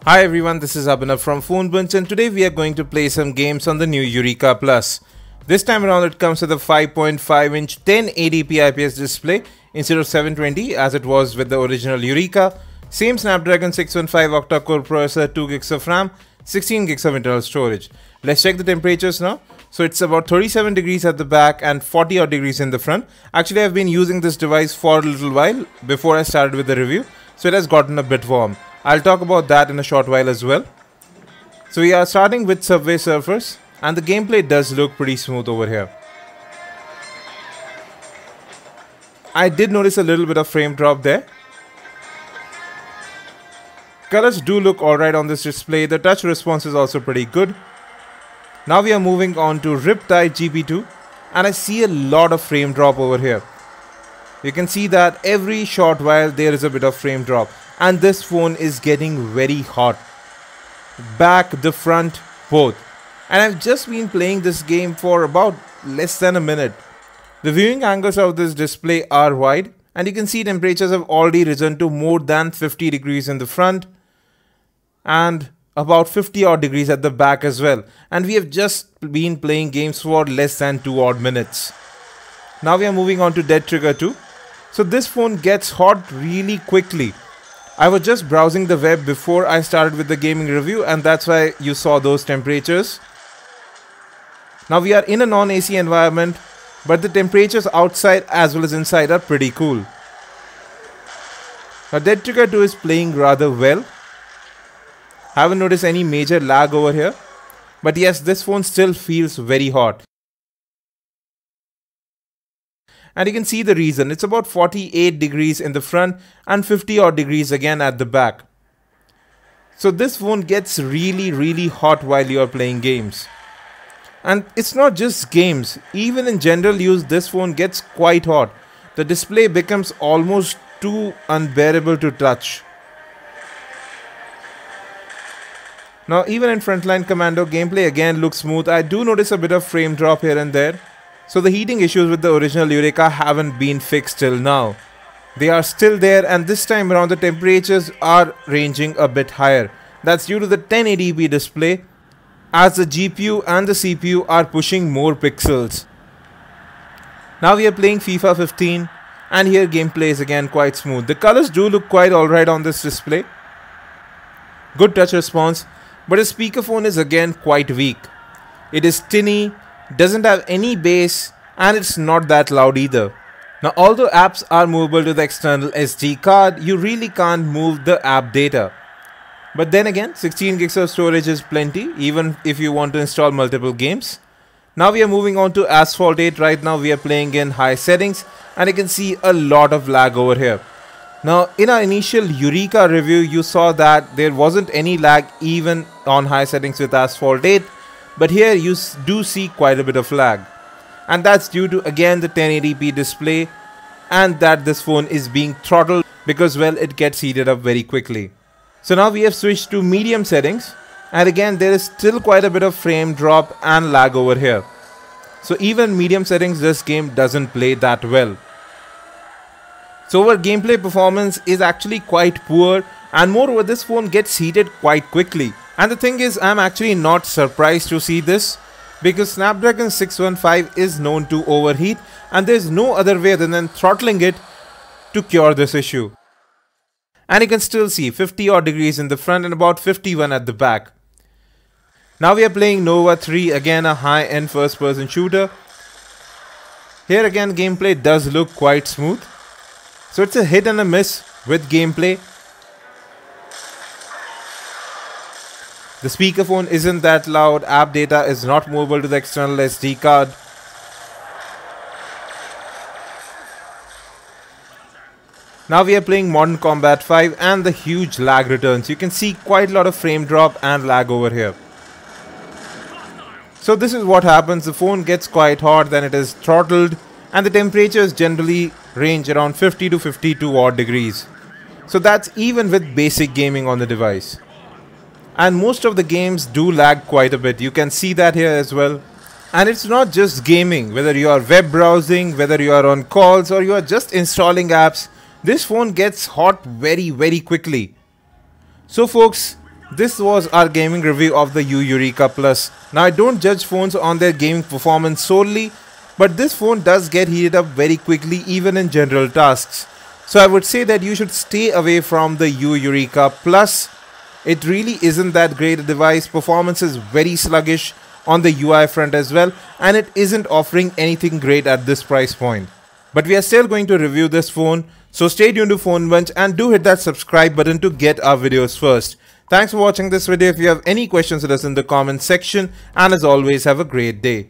Hi everyone, this is Abhinav from Phone Bunch and today we are going to play some games on the new Yureka Plus. This time around it comes with a 5.5-inch 1080p IPS display instead of 720 as it was with the original Yureka. Same Snapdragon 615 octa-core processor, 2GB of RAM, 16GB of internal storage. Let's check the temperatures now. So it's about 37 degrees at the back and 40 odd degrees in the front. Actually I've been using this device for a little while before I started with the review, so it has gotten a bit warm. I'll talk about that in a short while as well. So we are starting with Subway Surfers and the gameplay does look pretty smooth over here. I did notice a little bit of frame drop there. Colors do look alright on this display. The touch response is also pretty good. Now we are moving on to Riptide GP2 and I see a lot of frame drop over here. You can see that every short while there is a bit of frame drop. And this phone is getting very hot. Back, the front, both. And I've just been playing this game for about less than a minute. The viewing angles of this display are wide and you can see temperatures have already risen to more than 50 degrees in the front and about 50 odd degrees at the back as well. And we have just been playing games for less than 2 odd minutes. Now we are moving on to Dead Trigger 2. So this phone gets hot really quickly. I was just browsing the web before I started with the gaming review and that's why you saw those temperatures. Now we are in a non-AC environment, but the temperatures outside as well as inside are pretty cool. Now Dead Trigger 2 is playing rather well. Haven't noticed any major lag over here. But yes, this phone still feels very hot. And you can see the reason. It's about 48 degrees in the front and 50 odd degrees again at the back. So this phone gets really hot while you are playing games. And it's not just games. Even in general use, this phone gets quite hot. The display becomes almost too unbearable to touch. Now even in Frontline Commando, gameplay again looks smooth. I do notice a bit of frame drop here and there. So the heating issues with the original Yureka haven't been fixed till now. They are still there and this time around the temperatures are ranging a bit higher. That's due to the 1080p display as the GPU and the CPU are pushing more pixels. Now we are playing FIFA 15 and here gameplay is again quite smooth. The colors do look quite alright on this display. Good touch response, but the speakerphone is again quite weak. It is tinny, doesn't have any bass and it's not that loud either. Now although apps are movable to the external SD card, you really can't move the app data. But then again, 16GB of storage is plenty even if you want to install multiple games. Now we are moving on to Asphalt 8. Right now we are playing in high settings and you can see a lot of lag over here. Now in our initial Yureka review you saw that there wasn't any lag even on high settings with Asphalt 8. But here you do see quite a bit of lag. And that's due to again the 1080p display and that this phone is being throttled because well it gets heated up very quickly. So now we have switched to medium settings and again there is still quite a bit of frame drop and lag over here. So even medium settings this game doesn't play that well. So our gameplay performance is actually quite poor and moreover this phone gets heated quite quickly. And the thing is, I'm actually not surprised to see this because Snapdragon 615 is known to overheat and there's no other way other than throttling it to cure this issue. And you can still see 50 odd degrees in the front and about 51 at the back. Now we are playing Nova 3, again a high-end first-person shooter. Here again gameplay does look quite smooth. So it's a hit and a miss with gameplay. The speakerphone isn't that loud, app data is not movable to the external SD card. Now we are playing Modern Combat 5 and the huge lag returns. You can see quite a lot of frame drop and lag over here. So this is what happens, the phone gets quite hot, then it is throttled and the temperatures generally range around 50 to 52 odd degrees. So that's even with basic gaming on the device. And most of the games do lag quite a bit. You can see that here as well. And it's not just gaming. Whether you are web browsing, whether you are on calls or you are just installing apps, this phone gets hot very quickly. So folks, This was our gaming review of the Yu Yureka Plus. Now I don't judge phones on their gaming performance solely, but this phone does get heated up very quickly even in general tasks. So I would say that you should stay away from the Yu Yureka Plus. It really isn't that great a device. Performance is very sluggish on the UI front as well, and it isn't offering anything great at this price point. But we are still going to review this phone, so stay tuned to Phone Bunch and do hit that subscribe button to get our videos first. Thanks for watching this video. If you have any questions, let us in the comment section, and as always, have a great day.